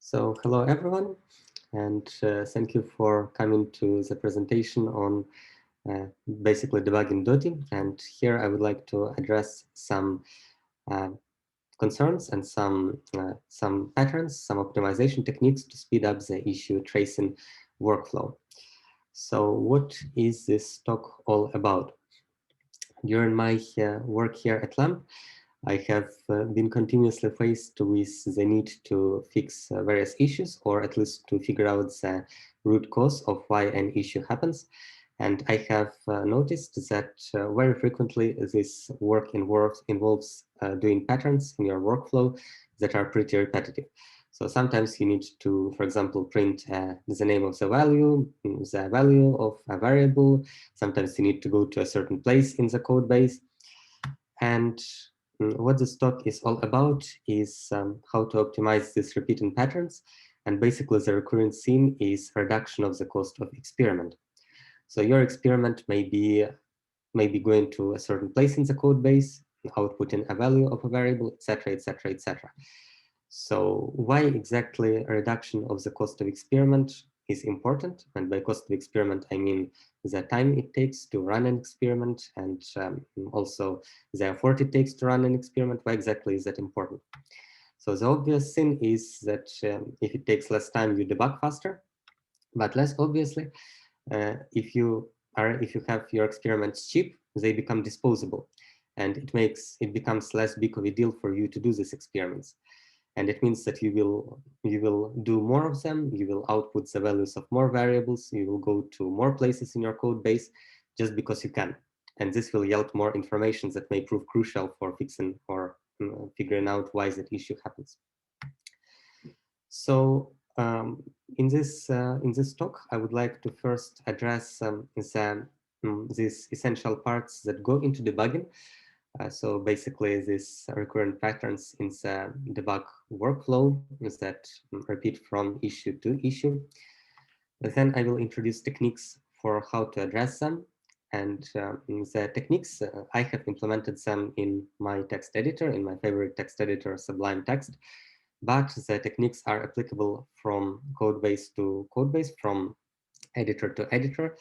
So hello everyone, and thank you for coming to the presentation on basically debugging Dotty. And here I would like to address some uh, concerns and some patterns, some optimization techniques to speed up the issue tracing workflow. So what is this talk all about? During my work here at LAMP, I have been continuously faced with the need to fix various issues, or at least to figure out the root cause of why an issue happens. And I have noticed that very frequently this work involves doing patterns in your workflow that are pretty repetitive. So sometimes you need to, for example, print the name of the value of a variable. Sometimes you need to go to a certain place in the code base. And what this talk is all about is how to optimize these repeating patterns. And basically the recurrent theme is reduction of the cost of experiment. So your experiment may be going to a certain place in the code base, outputting a value of a variable, etc., etc., etc. So why exactly a reduction of the cost of experiment is important? And by cost of experiment, I mean the time it takes to run an experiment and also the effort it takes to run an experiment. Why exactly is that important? So the obvious thing is that if it takes less time, you debug faster. But less obviously, if you have your experiments cheap, they become disposable, and it becomes less big of a deal for you to do these experiments. And it means that you will do more of them, you will output the values of more variables, you will go to more places in your code base just because you can. And this will yield more information that may prove crucial for fixing or figuring out why that issue happens. So in this talk, I would like to first address these essential parts that go into debugging. So basically, these recurrent patterns in the debug workflow that repeat from issue to issue. Then I will introduce techniques for how to address them. And the techniques, I have implemented them in my text editor, in my favorite text editor, Sublime Text. But the techniques are applicable from code base to code base, from editor to editor.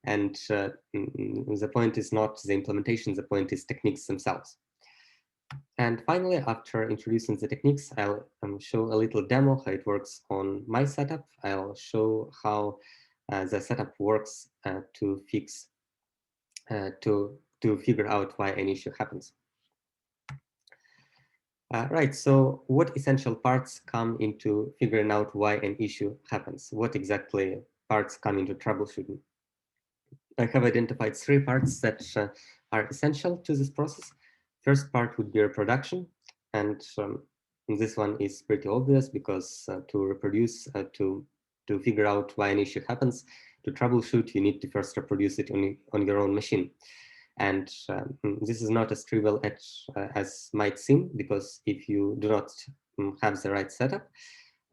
And the point is not the implementation, the point is techniques themselves. And finally, after introducing the techniques, I'll show a little demo how it works on my setup. I'll show how the setup works to fix, to figure out why an issue happens. Right, so what essential parts come into figuring out why an issue happens? What exactly parts come into troubleshooting? I have identified 3 parts that are essential to this process. First part would be reproduction, and this one is pretty obvious because to reproduce, to figure out why an issue happens, to troubleshoot, you need to first reproduce it on your own machine. And this is not as trivial as might seem, because if you do not have the right setup,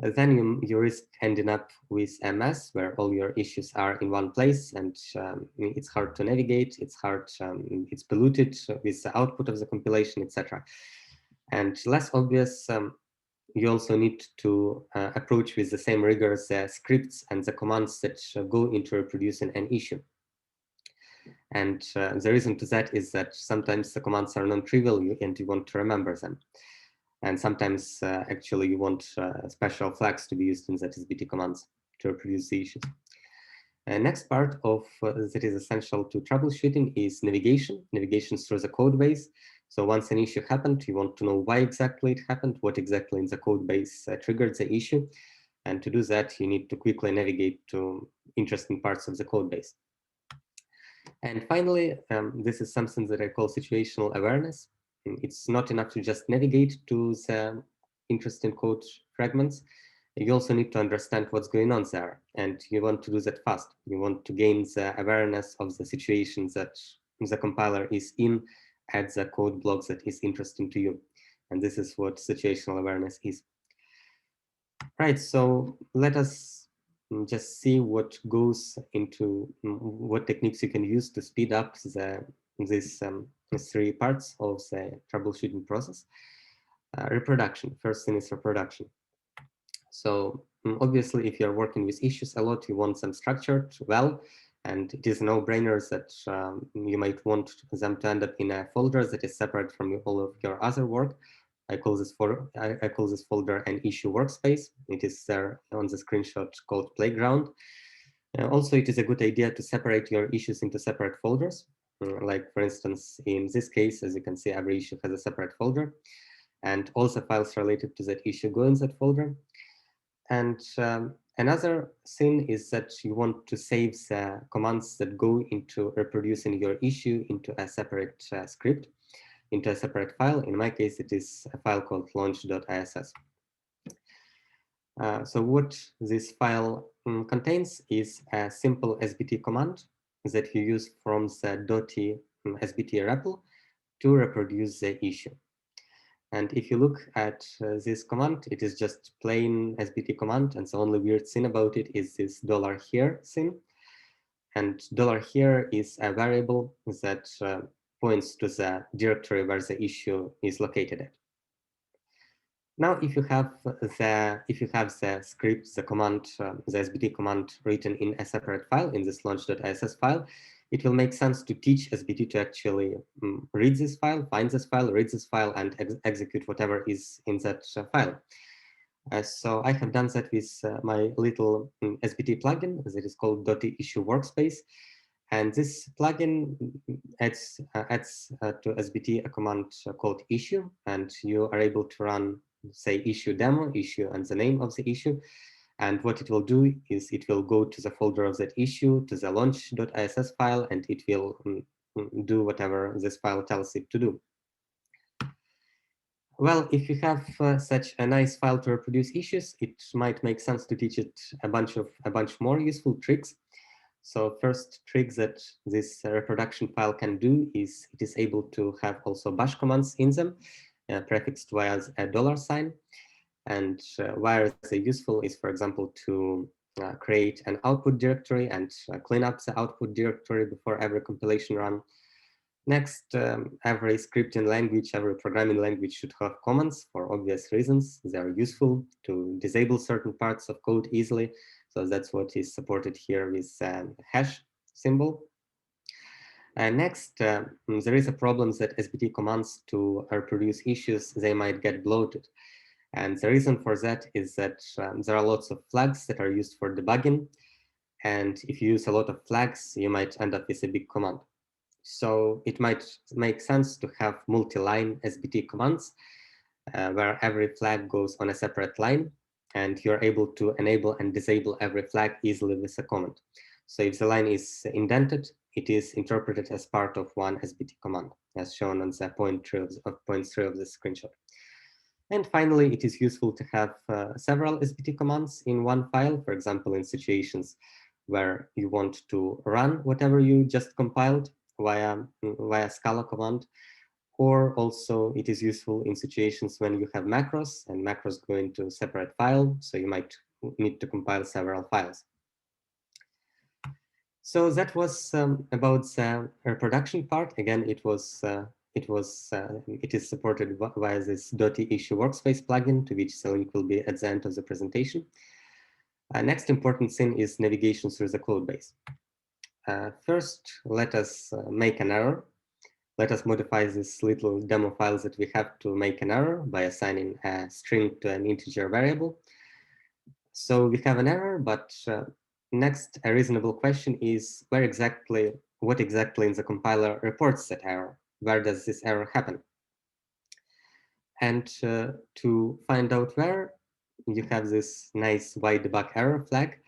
then you risk ending up with a mess where all your issues are in one place, and it's hard to navigate, it's polluted with the output of the compilation, etc. And less obvious, you also need to approach with the same rigor the scripts and the commands that go into reproducing an issue. And the reason to that is that sometimes the commands are non-trivial and you want to remember them. And sometimes actually you want special flags to be used in the SBT commands to reproduce the issues. Next part of that is essential to troubleshooting is navigation through the code base. So once an issue happened, you want to know why exactly it happened, what exactly in the code base triggered the issue. And to do that, you need to quickly navigate to interesting parts of the code base. And finally, this is something that I call situational awareness. It's not enough to just navigate to the interesting code fragments. You also need to understand what's going on there, and you want to do that fast. You want to gain the awareness of the situation that the compiler is in at the code block that is interesting to you. And this is what situational awareness is. Right, so let us just see what goes into what techniques you can use to speed up these 3 parts of the troubleshooting process. Reproduction, first thing is reproduction. So obviously, if you're working with issues a lot, you want them structured well, and it is a no-brainer that you might want them to end up in a folder that is separate from all of your other work. I call this folder an issue workspace. It is there on the screenshot called playground. Also, it is a good idea to separate your issues into separate folders. Like for instance, in this case, as you can see, every issue has a separate folder, and also files related to that issue go in that folder. And another thing is that you want to save the commands that go into reproducing your issue into a separate script, into a separate file. In my case, it is a file called launch.iss. So what this file contains is a simple SBT command that you use from the Dotty SBT REPL to reproduce the issue. And if you look at this command, it is just plain SBT command. And the only weird thing about it is this $here thing. And $here is a variable that points to the directory where the issue is located at. Now, if you have the script, the command, the SBT command written in a separate file in this launch.iss file, it will make sense to teach SBT to actually read this file, find this file, read this file, and execute whatever is in that file. So I have done that with my little SBT plugin that is called Dotty Issue Workspace. And this plugin adds to SBT a command called issue, and you are able to run, say, issue demo, issue, and the name of the issue. And what it will do is it will go to the folder of that issue, to the launch.iss file, and it will do whatever this file tells it to do. Well, if you have such a nice file to reproduce issues, it might make sense to teach it a bunch more useful tricks. So first trick that this reproduction file can do is it is able to have also bash commands in them, prefixed via a $sign. And why they're useful is, for example, to create an output directory and clean up the output directory before every compilation run. Next, every scripting language, every programming language should have commands for obvious reasons. They are useful to disable certain parts of code easily. So that's what is supported here with hash symbol. Next, there is a problem that SBT commands to reproduce issues, they might get bloated. And the reason for that is that there are lots of flags that are used for debugging. And if you use a lot of flags, you might end up with a big command. So it might make sense to have multi-line SBT commands where every flag goes on a separate line, and you're able to enable and disable every flag easily with a command. So if the line is indented, it is interpreted as part of one SBT command, as shown on the point 3 of the screenshot. And finally, it is useful to have several SBT commands in one file, for example, in situations where you want to run whatever you just compiled via Scala command, or also it is useful in situations when you have macros and macros go into a separate file, so you might need to compile several files. So that was about the reproduction part. Again, it is supported via this Dotty Issue Workspace plugin, to which the link will be at the end of the presentation. Next important thing is navigation through the code base. First, let us make an error. Let us modify this little demo file that we have to make an error by assigning a string to an integer variable. So we have an error, but next, a reasonable question is what exactly in the compiler reports that error? Where does this error happen? And to find out where, you have this nice why debug error flag.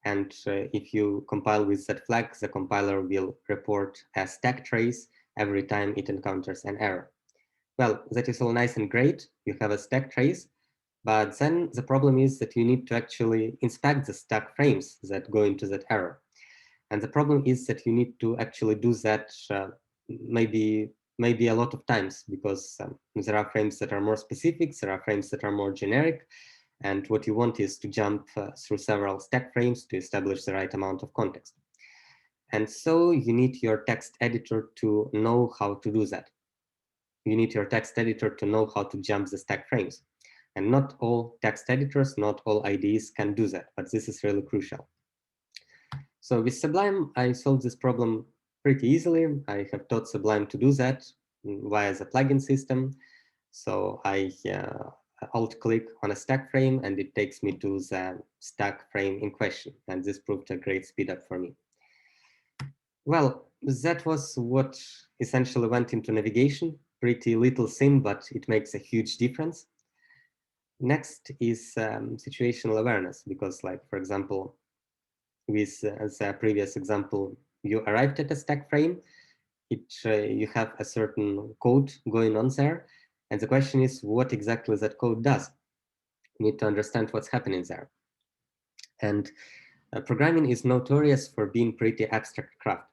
And if you compile with that flag, the compiler will report a stack trace every time it encounters an error. Well, that is all nice and great. You have a stack trace, but then the problem is that you need to actually inspect the stack frames that go into that error. And the problem is that you need to actually do that maybe a lot of times, because there are frames that are more specific, there are frames that are more generic, and what you want is to jump through several stack frames to establish the right amount of context. And so you need your text editor to know how to do that. You need your text editor to know how to jump the stack frames. And not all text editors, not all IDEs can do that, but this is really crucial. So with Sublime, I solved this problem pretty easily. I have taught Sublime to do that via the plugin system. So I alt-click on a stack frame, and it takes me to the stack frame in question. And this proved a great speed up for me. Well, that was what essentially went into navigation. Pretty little thing, but it makes a huge difference. Next is situational awareness, because like, for example, with the previous example, you arrived at a stack frame, you have a certain code going on there. And the question is what exactly that code does. You need to understand what's happening there. And programming is notorious for being pretty abstract craft.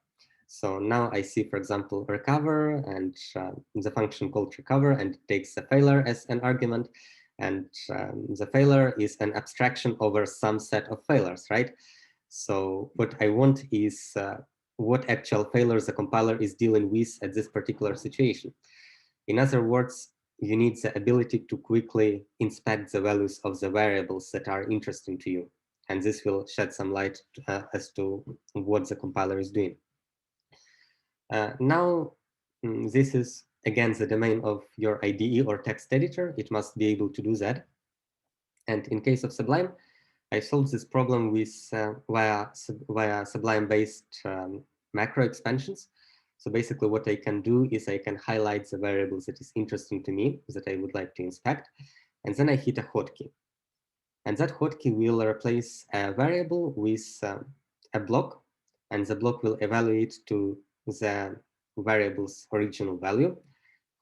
So now I see, for example, recover and the function called recover, and it takes the failure as an argument. And the failure is an abstraction over some set of failures, right? So what I want is what actual failures the compiler is dealing with at this particular situation. In other words, you need the ability to quickly inspect the values of the variables that are interesting to you. And this will shed some light as to what the compiler is doing. Now, this is, again, the domain of your IDE or text editor. It must be able to do that. And in case of Sublime, I solved this problem with via Sublime-based macro expansions. So basically what I can do is I can highlight the variables that is interesting to me, that I would like to inspect, and then I hit a hotkey. And that hotkey will replace a variable with a block, and the block will evaluate to the variable's original value.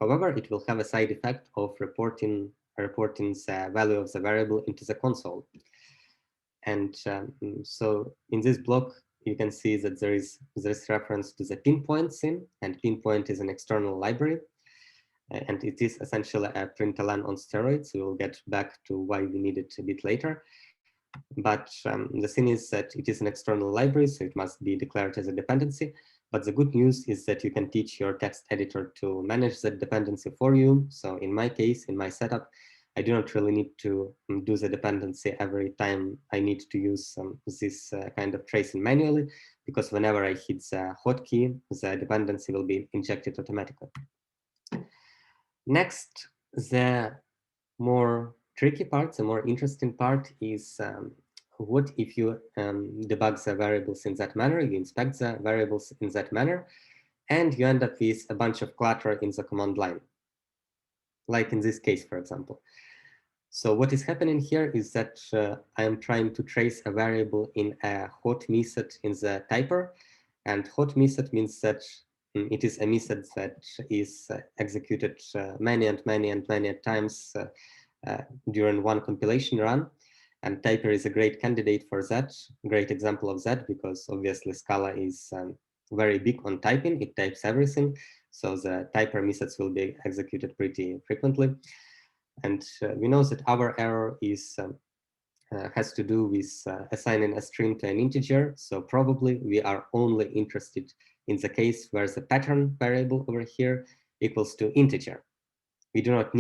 However, it will have a side effect of reporting the value of the variable into the console. And so in this block, you can see that there is reference to the pinpoint sim, and pinpoint is an external library. And it is essentially a println on steroids. We will get back to why we need it a bit later. But the thing is that it is an external library, so it must be declared as a dependency. But the good news is that you can teach your text editor to manage that dependency for you. So in my case, in my setup, I do not really need to do the dependency every time I need to use this kind of tracing manually, because whenever I hit the hotkey, the dependency will be injected automatically. Next, the more tricky part, the more interesting part is what if you debug the variables in that manner, you inspect the variables in that manner, and you end up with a bunch of clutter in the command line, like in this case, for example. So what is happening here is that I am trying to trace a variable in a hot method in the typer, and hot method means that it is a method that is executed many times during one compilation run. And typer is a great candidate for that, great example of that, because obviously Scala is very big on typing. It types everything. So the typer methods will be executed pretty frequently. And we know that our error is has to do with assigning a string to an integer. So probably we are only interested in the case where the pattern variable over here equals to integer. We do not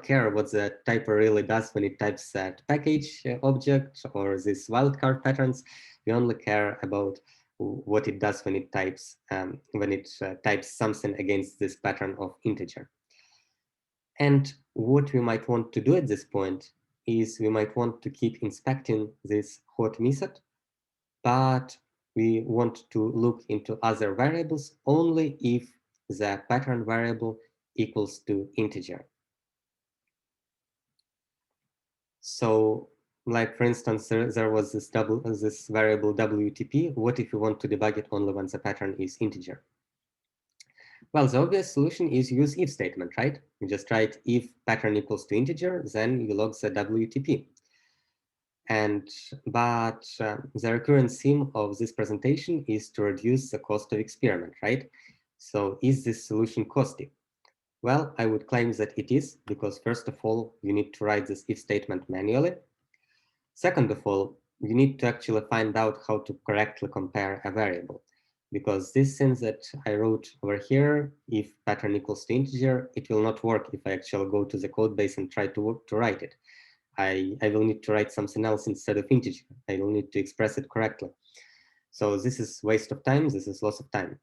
care what the typer really does when it types that package object or these wildcard patterns. We only care about what it does when it types something against this pattern of integer. And what we might want to do at this point is we might want to keep inspecting this hot method, but we want to look into other variables only if the pattern variable equals to integer. So like, for instance, there was this variable WTP. What if you want to debug it only when the pattern is integer? Well, the obvious solution is use if statement, right? You just write if pattern equals to integer, then you log the WTP. But the recurrent theme of this presentation is to reduce the cost of experiment, right? So is this solution costly? Well, I would claim that it is, because first of all, you need to write this if statement manually. Second of all, you need to actually find out how to correctly compare a variable. because this thing that I wrote over here, if pattern equals to integer, it will not work if I actually go to the code base and try to write it. I will need to write something else instead of integer. I will need to express it correctly. So this is waste of time. This is loss of time.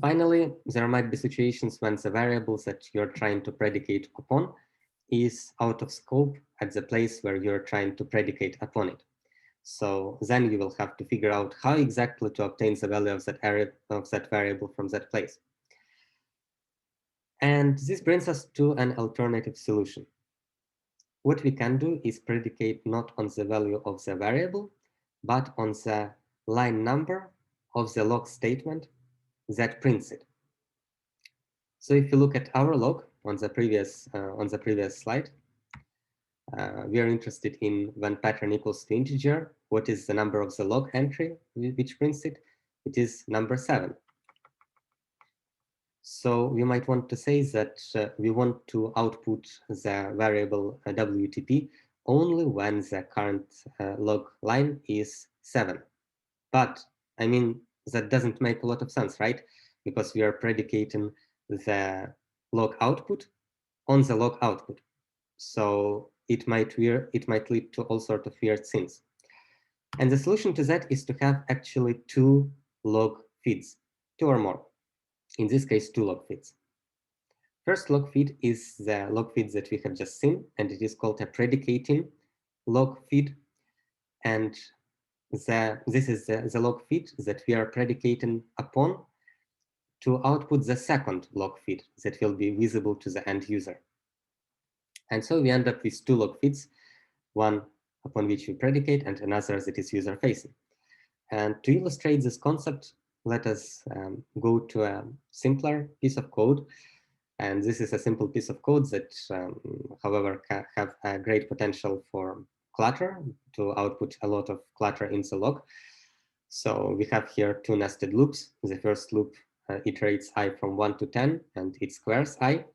Finally, there might be situations when the variables that you're trying to predicate upon is out of scope at the place where you're trying to predicate upon it. So then you will have to figure out how exactly to obtain the value of that variable from that place. And this brings us to an alternative solution. What we can do is predicate not on the value of the variable, but on the line number of the log statement that prints it. So if you look at our log on the previous slide, we are interested in when pattern equals to integer, what is the number of the log entry which prints it? It is number 7. So we might want to say that we want to output the variable WTP only when the current log line is 7. But I mean, that doesn't make a lot of sense, right? Because we are predicating the log output on the log output. So it might lead to all sorts of weird things. And the solution to that is to have actually 2 log feeds, 2 or more. In this case, 2 log feeds. First log feed is the log feed that we have just seen, and it is called a predicating log feed. And this is the log feed that we are predicating upon to output the second log feed that will be visible to the end user. And so we end up with 2 log feeds, one upon which we predicate and another that is user facing. And to illustrate this concept, let us go to a simpler piece of code. And this is a simple piece of code that, however, have a great potential for clutter, to output a lot of clutter in the log. So we have here 2 nested loops. The first loop iterates I from 1 to 10, and it squares I.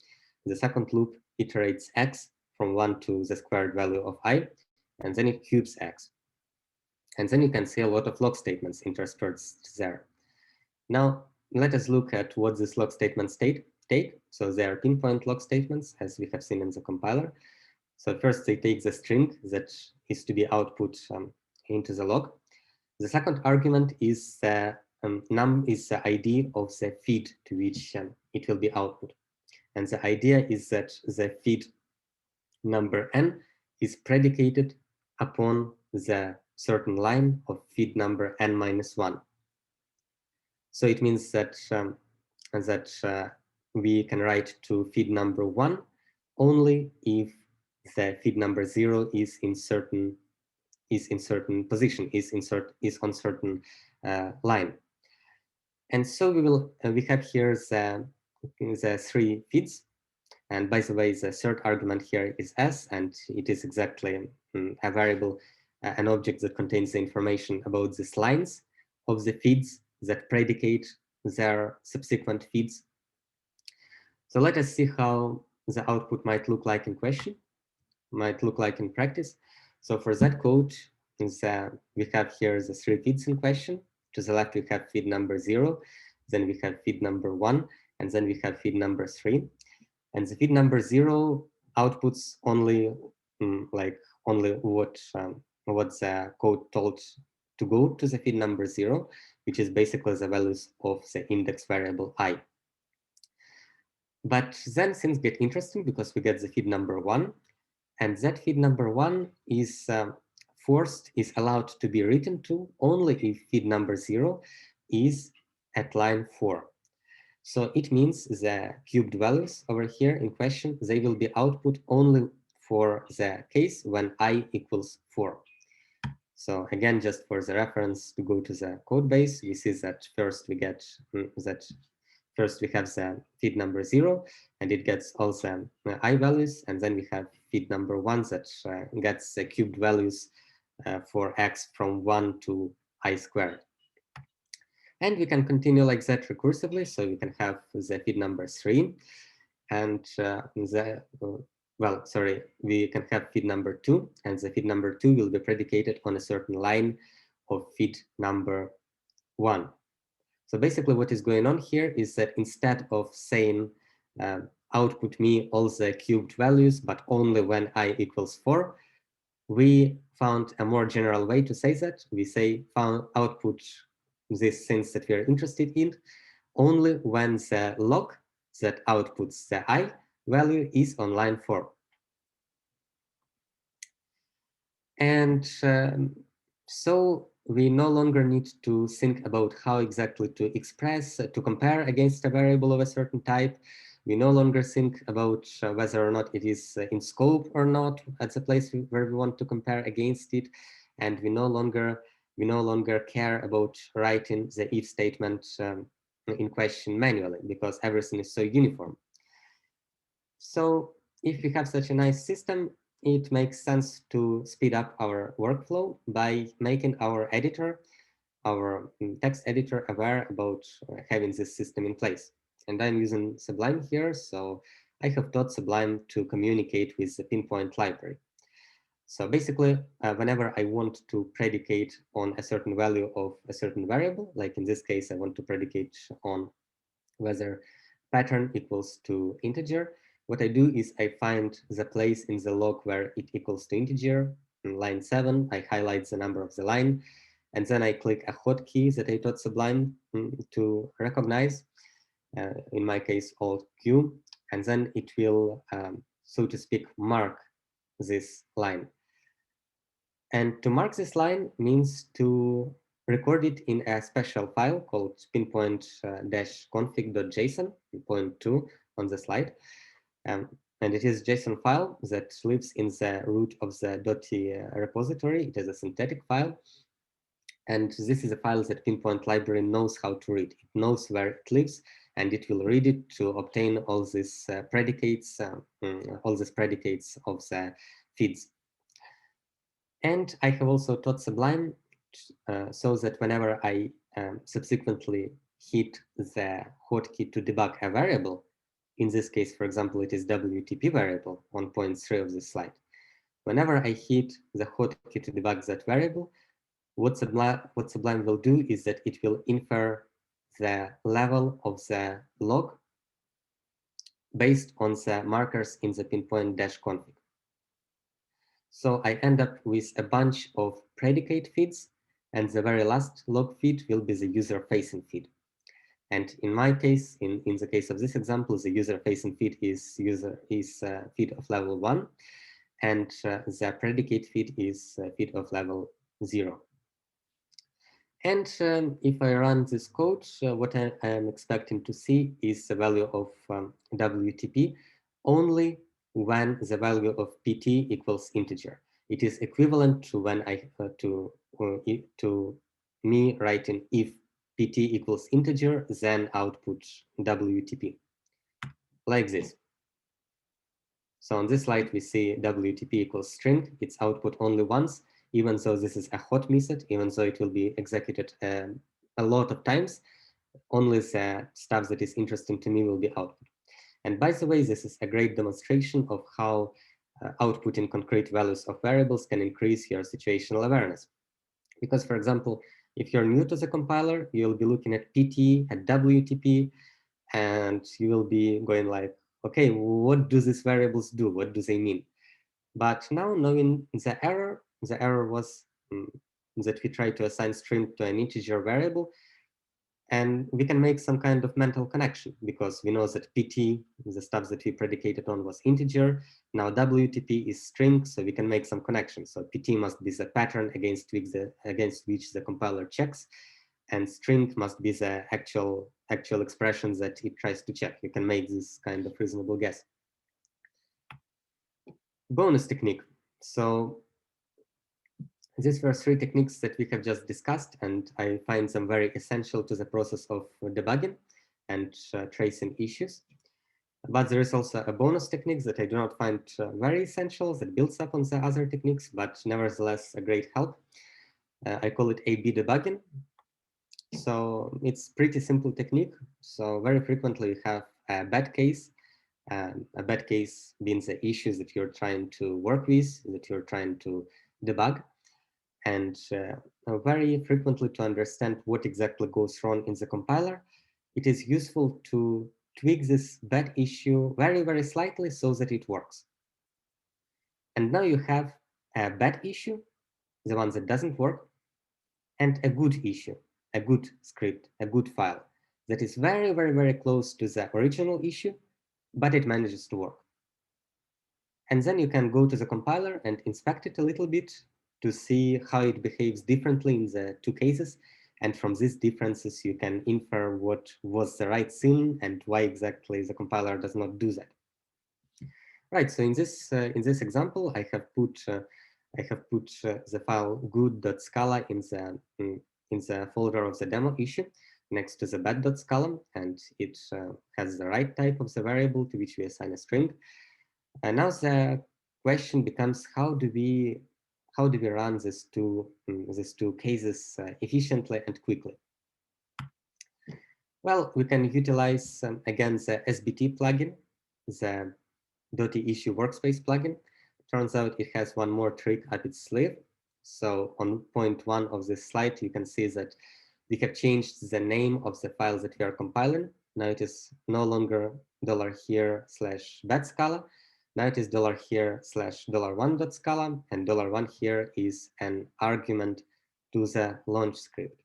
The second loop iterates x from 1 to the squared value of I, and then it cubes x. And then you can see a lot of log statements interspersed there. Now, let us look at what these log statements take. So they are pinpoint log statements, as we have seen in the compiler. So first, they take the string that is to be output into the log. The second argument is num is the ID of the feed to which it will be output. And the idea is that the feed number n is predicated upon the certain line of feed number n minus 1. So it means that we can write to feed number 1 only if the feed number 0 is in certain position, is on certain line. And so we have here the 3 feeds. And by the way, the third argument here is s, and it is exactly a variable, an object that contains the information about these lines of the feeds that predicate their subsequent feeds. So let us see how the output might look like in question, might look like in practice. So for that code, we have here the 3 feeds in question. To the left, we have feed number 0, then we have feed number 1, and then we have feed number 3. And the feed number 0 outputs only what the code told to go to the feed number 0, which is basically the values of the index variable I. But then things get interesting because we get the feed number 1, and that feed number 1 is allowed to be written to only if feed number 0 is at line 4. So it means the cubed values over here in question, they will be output only for the case when I equals 4. So again, just for the reference to go to the code base, we see that first we get first we have the feed number 0, and it gets all the I values, and then we have feed number 1 that gets the cubed values for x from 1 to I squared. And we can continue like that recursively. So we can have the feed number 3, and we can have feed number 2, and the feed number 2 will be predicated on a certain line of feed number 1. So basically what is going on here is that instead of saying output me all the cubed values, but only when I equals 4, we found a more general way to say that. We say found output these things that we are interested in only when the log that outputs the I value is on line 4. And so we no longer need to think about how exactly to express, to compare against a variable of a certain type. We no longer think about whether or not it is in scope or not at the place where we want to compare against it. And we no longer care about writing the if statement in question manually, because everything is so uniform. So if we have such a nice system, it makes sense to speed up our workflow by making our editor, our text editor, aware about having this system in place. And I'm using Sublime here, so I have taught Sublime to communicate with the pinpoint library. So basically, whenever I want to predicate on a certain value of a certain variable, like in this case, I want to predicate on whether pattern equals to integer, what I do is I find the place in the log where it equals to integer. In line 7, I highlight the number of the line, and then I click a hotkey that I taught Sublime to recognize, in my case, Alt Q, and then it will, so to speak, mark this line. And to mark this line means to record it in a special file called pinpoint-config.json, point 2 on the slide. And it is JSON file that lives in the root of the Dotty repository. It is a synthetic file. And this is a file that Pinpoint library knows how to read. It knows where it lives, and it will read it to obtain all these predicates, of the feeds. And I have also taught Sublime so that whenever I subsequently hit the hotkey to debug a variable, in this case, for example, it is WTP variable on point 3 of this slide. Whenever I hit the hotkey to debug that variable, what Sublime will do is that it will infer the level of the log based on the markers in the pinpoint-config. So I end up with a bunch of predicate feeds, and the very last log feed will be the user-facing feed. And in my case, in the case of this example, the user-facing feed is feed of level 1, and the predicate feed is feed of level 0. And if I run this code, what I am expecting to see is the value of WTP only when the value of PT equals integer. It is equivalent to when to me writing if PT equals integer, then output WTP, like this. So on this slide, we see WTP equals string. It's output only once, even though this is a hot method, even though it will be executed a lot of times, only the stuff that is interesting to me will be output. And by the way, this is a great demonstration of how outputting concrete values of variables can increase your situational awareness. Because, for example, if you're new to the compiler, you'll be looking at PT, at WTP, and you will be going like, okay, what do these variables do? What do they mean? But now knowing the error was that we try to assign string to an integer variable, and we can make some kind of mental connection because we know that PT, the stuff that we predicated on, was integer. Now WTP is string, so we can make some connection. So PT must be the pattern against which the compiler checks, and string must be the actual expression that it tries to check. You can make this kind of reasonable guess. Bonus technique. So these were 3 techniques that we have just discussed, and I find them very essential to the process of debugging and tracing issues. But there is also a bonus technique that I do not find very essential, that builds up on the other techniques, but nevertheless a great help. I call it A/B debugging. So it's pretty simple technique. So very frequently you have a bad case. A bad case means the issues that you're trying to work with, that you're trying to debug. And very frequently, to understand what exactly goes wrong in the compiler, it is useful to tweak this bad issue very, very slightly so that it works. And now you have a bad issue, the one that doesn't work, and a good issue, a good script, a good file that is very, very, very close to the original issue, but it manages to work. And then you can go to the compiler and inspect it a little bit to see how it behaves differently in the two cases. And from these differences, you can infer what was the right thing and why exactly the compiler does not do that. Right. So in this example, I have put the file good.scala in the folder of the demo issue next to the bad.scala, and it has the right type of the variable to which we assign a string. And now the question becomes, how do we run these two cases efficiently and quickly? Well, we can utilize again the SBT plugin, the Dotty issue workspace plugin. Turns out it has one more trick up its sleeve. So on point 1 of this slide, you can see that we have changed the name of the file that we are compiling. Now it is no longer $here/badscala. Now it is $here/$1.scala, and $1 here is an argument to the launch script.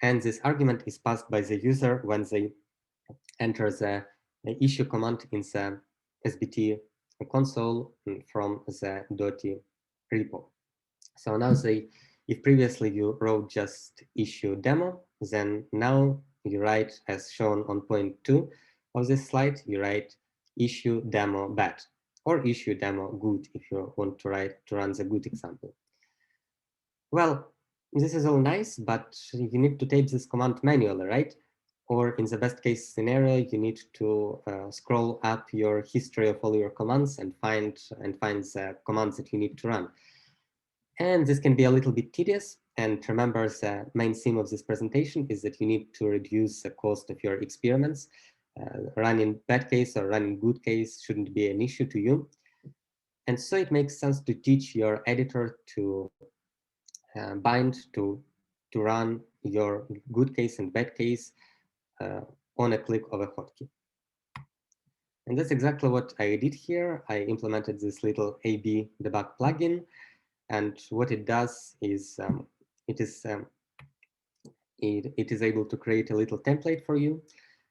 And this argument is passed by the user when they enter the issue command in the SBT console from the Dotty repo. So now if previously you wrote just issue demo, then now you write, as shown on point 2 of this slide, you write issue demo bad or issue demo good if you want to run the good example. Well, this is all nice, but you need to type this command manually, right? Or in the best case scenario, you need to scroll up your history of all your commands and find the commands that you need to run. And this can be a little bit tedious. And remember, the main theme of this presentation is that you need to reduce the cost of your experiments. Running bad case or running good case shouldn't be an issue to you. And so it makes sense to teach your editor to bind to run your good case and bad case on a click of a hotkey. And that's exactly what I did here. I implemented this little AB debug plugin, and what it does is it is able to create a little template for you,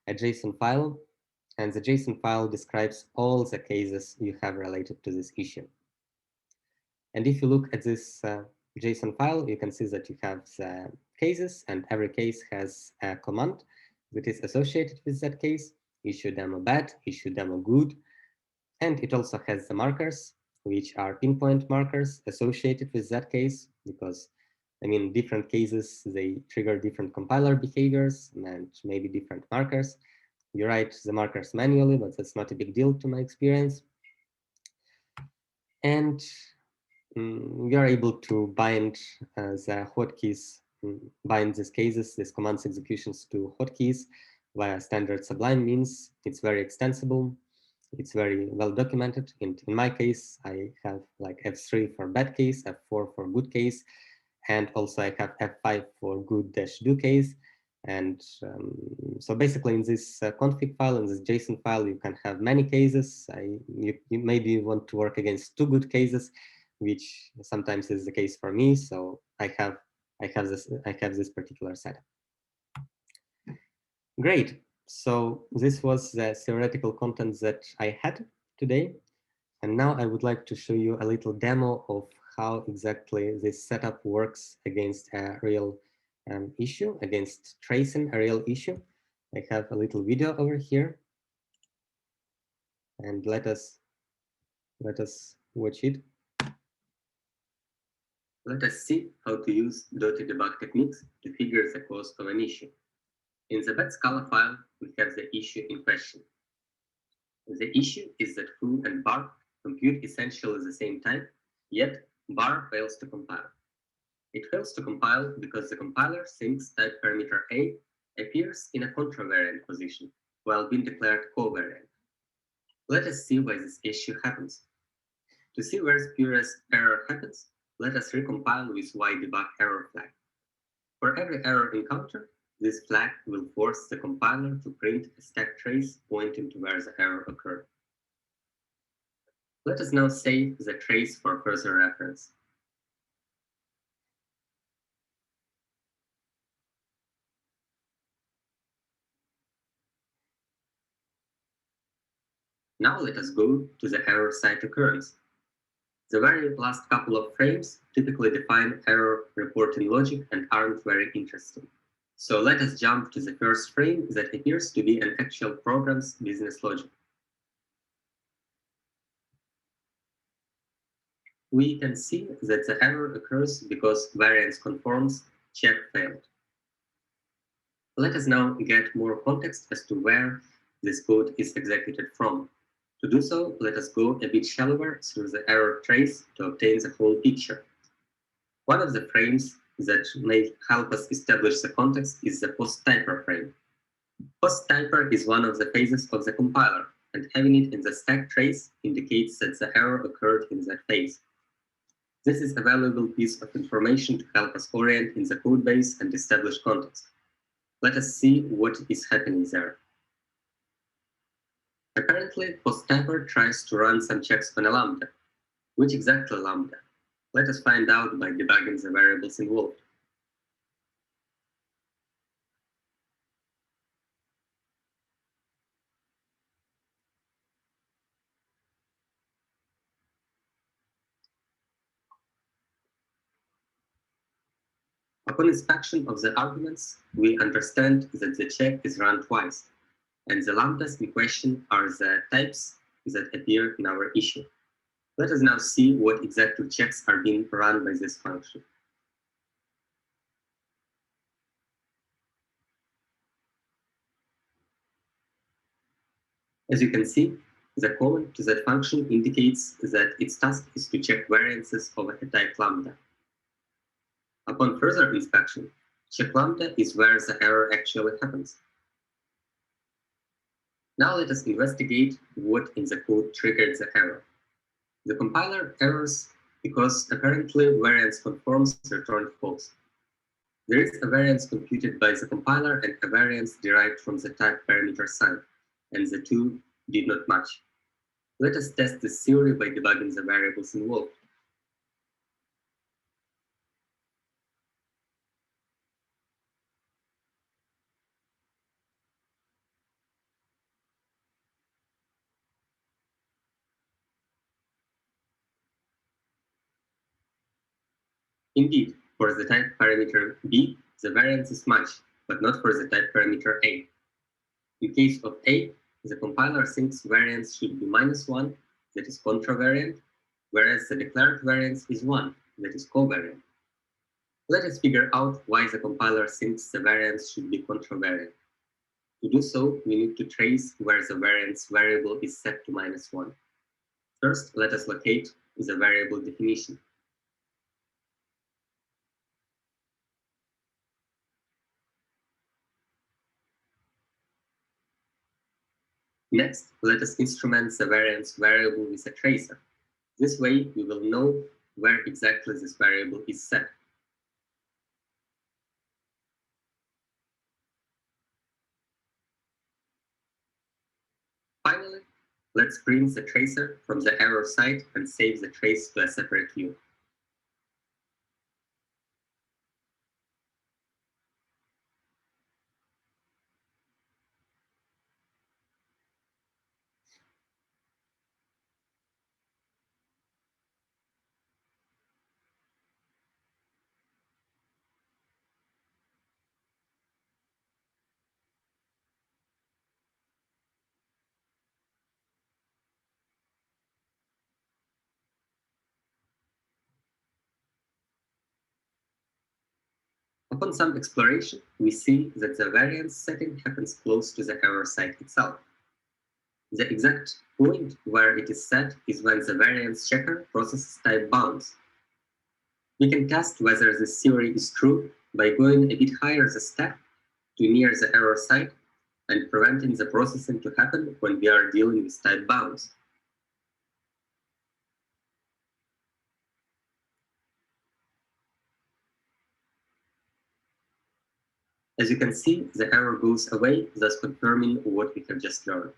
a JSON file, and the JSON file describes all the cases you have related to this issue. And if you look at this JSON file, you can see that you have the cases, and every case has a command that is associated with that case: issue demo bad, issue demo good. And it also has the markers, which are pinpoint markers associated with that case, because I mean, different cases, they trigger different compiler behaviors and maybe different markers. You write the markers manually, but that's not a big deal to my experience. And we are able to bind the hotkeys, bind these cases, these commands executions to hotkeys via standard Sublime means. It's very extensible. It's very well documented. In my case, I have like F3 for bad case, F4 for good case, and also I have F5 for good-do case. And so basically in this config file, in this JSON file, you can have many cases. You maybe want to work against two good cases, which sometimes is the case for me. So I have this particular setup. Great. So this was the theoretical content that I had today. And now I would like to show you a little demo of how exactly this setup works against a real issue, against tracing a real issue. I have a little video over here. And let us watch it. Let us see how to use Dotty debug techniques to figure the cause of an issue. In the bad Scala file, we have the issue in question. The issue is that foo and bar compute essentially the same type, yet bar fails to compile. It fails to compile because the compiler thinks type parameter A appears in a contravariant position, while being declared covariant. Let us see why this issue happens. To see where spurious error happens, Let us recompile with y_debug error flag. For every error encountered, this flag will force the compiler to print a stack trace pointing to where the error occurred. Let us now save the trace for further reference. Now let us go to the error site occurrence. The very last couple of frames typically define error reporting logic and aren't very interesting. So let us jump to the first frame that appears to be an actual program's business logic. We can see that the error occurs because variance conforms check failed. Let us now get more context as to where this code is executed from. To do so, let us go a bit shallower through the error trace to obtain the whole picture. One of the frames that may help us establish the context is the post-typer frame. Post-typer is one of the phases of the compiler, and having it in the stack trace indicates that the error occurred in that phase. This is a valuable piece of information to help us orient in the code base and establish context. Let us see what is happening there. Apparently, post-typer tries to run some checks on a lambda. Which exactly lambda? Let us find out by debugging the variables involved. Upon inspection of the arguments, we understand that the check is run twice, and the lambdas in question are the types that appear in our issue. Let us now see what exactly checks are being run by this function. As you can see, the comment to that function indicates that its task is to check variances of a type lambda. Upon further inspection, check lambda is where the error actually happens. Now let us investigate what in the code triggered the error. The compiler errors because apparently variance conforms returned false. There is a variance computed by the compiler and a variance derived from the type parameter sign, and the two did not match. Let us test this theory by debugging the variables involved. Indeed, for the type parameter b, the variances match, but not for the type parameter a. In case of a, the compiler thinks variance should be -1, that is contravariant, whereas the declared variance is 1, that is covariant. Let us figure out why the compiler thinks the variance should be contravariant. To do so, we need to trace where the variance variable is set to -1. First, let us locate the variable definition. Next, let us instrument the variance variable with a tracer. This way, we will know where exactly this variable is set. Finally, let's print the tracer from the error site and save the trace to a separate view. Upon some exploration, we see that the variance setting happens close to the error site itself. The exact point where it is set is when the variance checker processes type bounds. We can test whether this theory is true by going a bit higher the stack to near the error site and preventing the processing to happen when we are dealing with type bounds. As you can see, the error goes away, thus confirming what we have just learned.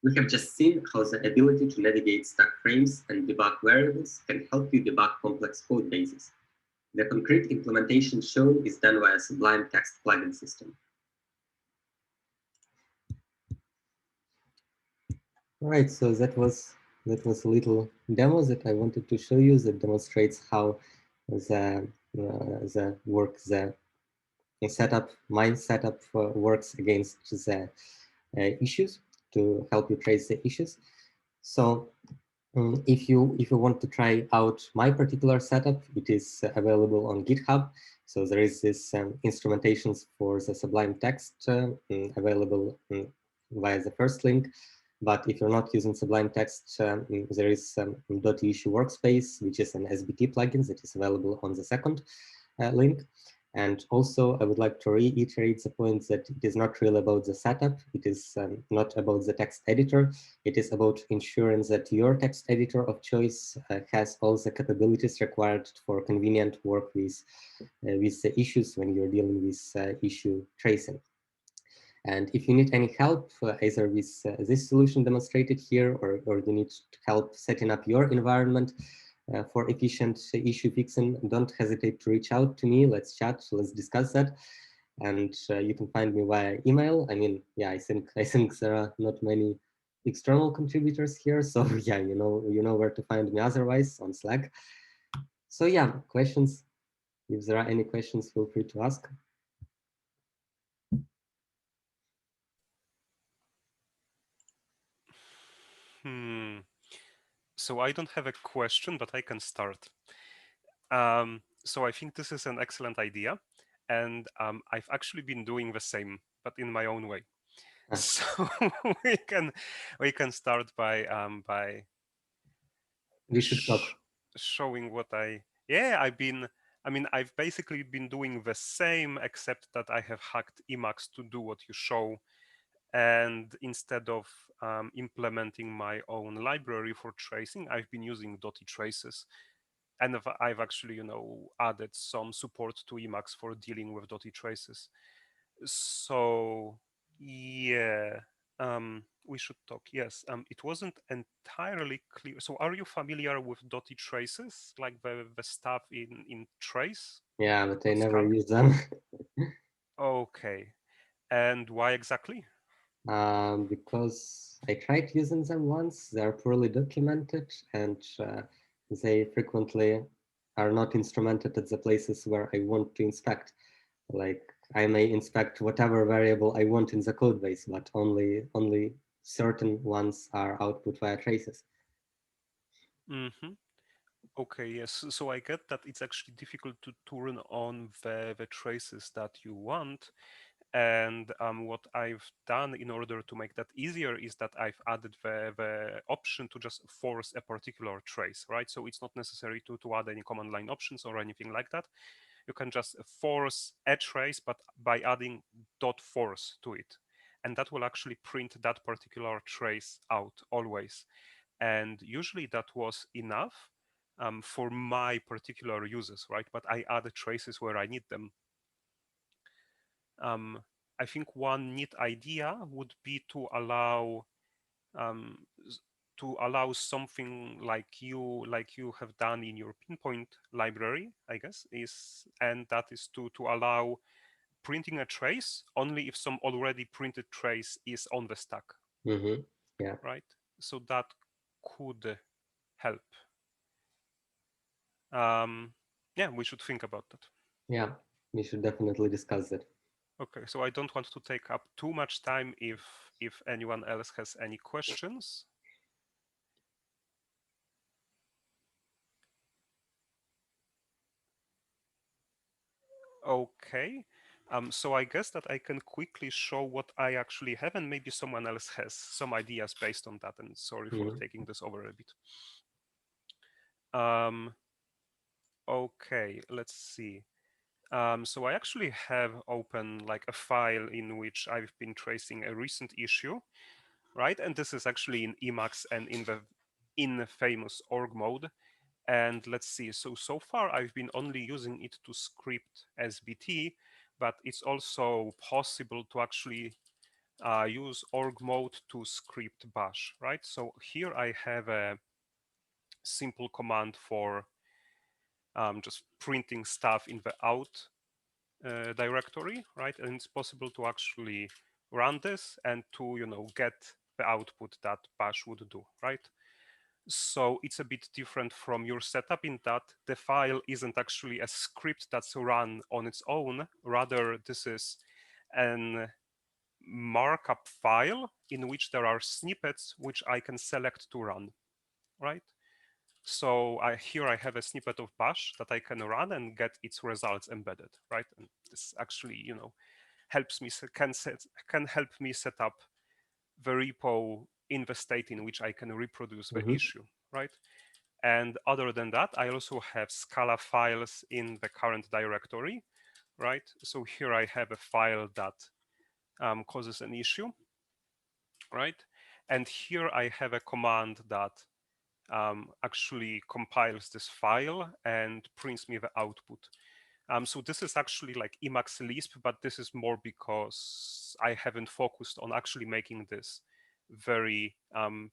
We have just seen how the ability to navigate stack frames and debug variables can help you debug complex code bases. The concrete implementation shown is done via Sublime Text plugin system. All right, so that was a little demo that I wanted to show you that demonstrates how my setup works against the issues to help you trace the issues. So if you want to try out my particular setup, it is available on GitHub. So there is this instrumentations for the Sublime Text available via the first link. But if you're not using Sublime Text, there is Dotty issue workspace, which is an SBT plugin that is available on the second link. And also, I would like to reiterate the point that it is not really about the setup. It is not about the text editor. It is about ensuring that your text editor of choice has all the capabilities required for convenient work with the issues when you're dealing with issue tracing. And if you need any help, either with this solution demonstrated here, or you need help setting up your environment for efficient issue fixing, don't hesitate to reach out to me. Let's chat, let's discuss that. And you can find me via email. I mean, yeah, I think there are not many external contributors here. So yeah, you know where to find me otherwise on Slack. So yeah, questions. If there are any questions, feel free to ask. So I don't have a question, but I can start. So I think this is an excellent idea, and I've actually been doing the same, but in my own way. So we can start by We should talk. showing what I've been. I mean, I've basically been doing the same, except that I have hacked Emacs to do what you show, and instead of implementing my own library for tracing, I've been using Dotty traces, and I've actually added some support to Emacs for dealing with Dotty traces. So yeah, we should talk. Yes, it wasn't entirely clear. So are you familiar with Dotty traces, like the stuff in trace? Yeah, but I never Scala? use them. Okay, and why exactly? Because I tried using them once. They're poorly documented, and they frequently are not instrumented at the places where I want to inspect. Like I may inspect whatever variable I want in the code base, but only certain ones are output via traces. Mm-hmm. Okay, yes. So I get that it's actually difficult to turn on the traces that you want. And what I've done in order to make that easier is that I've added the option to just force a particular trace, right? So it's not necessary to add any command line options or anything like that. You can just force a trace, but by adding dot force to it. And that will actually print that particular trace out always. And usually that was enough for my particular uses, right? But I add traces where I need them. Um, I think one neat idea would be um, to allow something like you have done in your pinpoint library, I guess, and that is to allow printing a trace only if some already printed trace is on the stack, Mm-hmm. Yeah, right? So that could help. Um, yeah, we should think about that. yeah, we should definitely discuss that. Okay, so I don't want to take up too much time if anyone else has any questions. Okay, so I guess that I can quickly show what I actually have, and maybe someone else has some ideas based on that. And sorry for Mm-hmm. taking this over a bit. Um, okay, let's see. So I actually have open like a file in which I've been tracing a recent issue, right? And this is actually in Emacs and in the famous org mode. And let's see. So far I've been only using it to script SBT, but it's also possible to actually use org mode to script bash, right? So here I have a simple command for just printing stuff in the out directory, right? And it's possible to actually run this and to, get the output that bash would do, right? So it's a bit different from your setup in that the file isn't actually a script that's run on its own. Rather, this is an markup file in which there are snippets which I can select to run, right? So here I have a snippet of bash that I can run and get its results embedded, right? And this actually, helps me can help me set up the repo in the state in which I can reproduce the Mm-hmm. issue, right? And other than that, I also have Scala files in the current directory, right? So here I have a file that causes an issue, right? And here I have a command that actually compiles this file and prints me the output. So this is actually like Emacs Lisp, but this is more because I haven't focused on actually making this very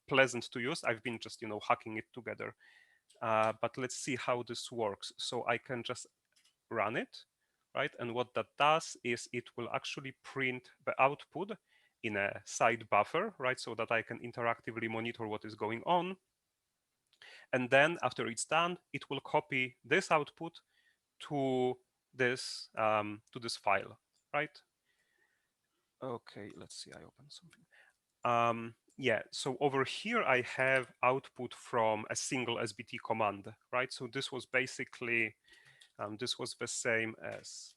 pleasant to use. I've been just, hacking it together. But let's see how this works. So I can just run it, right? And what that does is it will actually print the output in a side buffer, right? So that I can interactively monitor what is going on. And then after it's done, it will copy this output to this file, right? Okay, let's see. I open something. Yeah, so over here I have output from a single SBT command, right? So this was basically this was the same as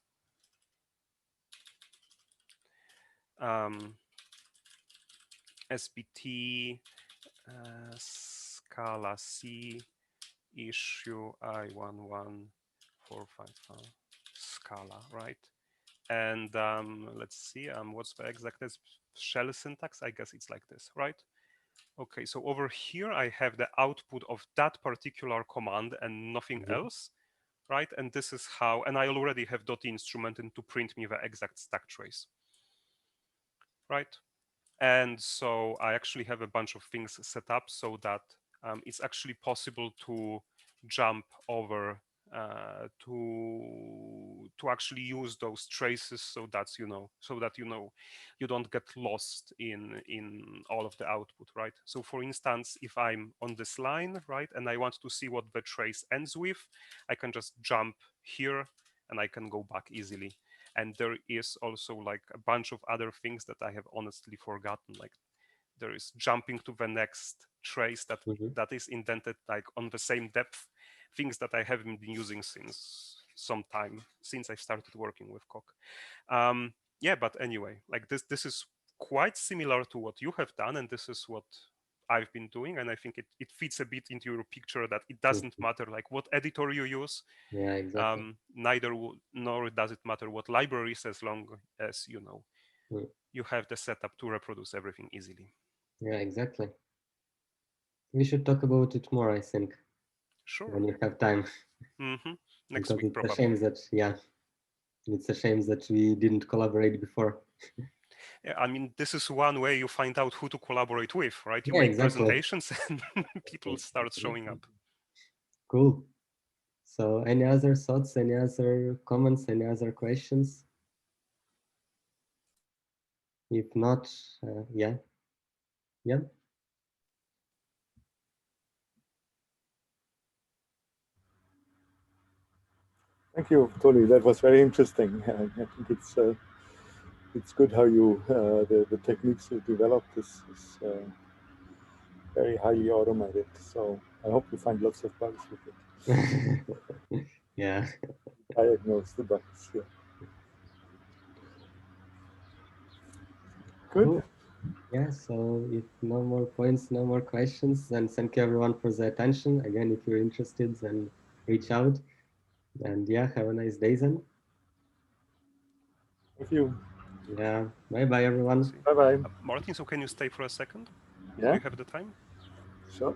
SBT Scala C issue I11455 Scala, right? And let's see, what's the exact shell syntax? I guess it's like this, right? Okay, so over here I have the output of that particular command and nothing Mm-hmm. else, right? And this is how, and I already have Dotty instrumented to print me the exact stack trace, right? And so I actually have a bunch of things set up so that it's actually possible to jump over to actually use those traces so that's you don't get lost in all of the output, right? So for instance, if I'm on this line, right, and I want to see what the trace ends with, I can just jump here and I can go back easily. And there is also like a bunch of other things that I have honestly forgotten. Like there is jumping to the next trace Mm-hmm. that is indented like on the same depth, things that I haven't been using since some time, since I started working with Coq. Yeah, but anyway, like this is quite similar to what you have done, and this is what I've been doing, and I think it fits a bit into your picture that it doesn't Mm-hmm. matter like what editor you use, Yeah, exactly. nor does it matter what libraries, as long as Mm. you have the setup to reproduce everything easily. Yeah, exactly. We should talk about it more, I think, Sure. when you have time, Next because week it's a probably. shame that, yeah, it's a shame that we didn't collaborate before. Yeah, I mean, this is one way you find out who to collaborate with, right? You Yeah, make exactly. presentations and people start showing up. Cool. So any other thoughts, any other comments, any other questions? If not, yeah, yeah. Thank you, Tony. That was very interesting. I think it's good how you the techniques you developed is very highly automated. So I hope you find lots of bugs with it. Yeah. Diagnose the bugs. Yeah. Good. Cool. Yeah, so if no more points, no more questions, then thank you everyone for the attention. Again, if you're interested, then reach out. And yeah, have a nice day then. Thank you. Yeah, bye bye everyone. Bye bye. Martin, so can you stay for a second? Do Yeah. you have the time? Sure.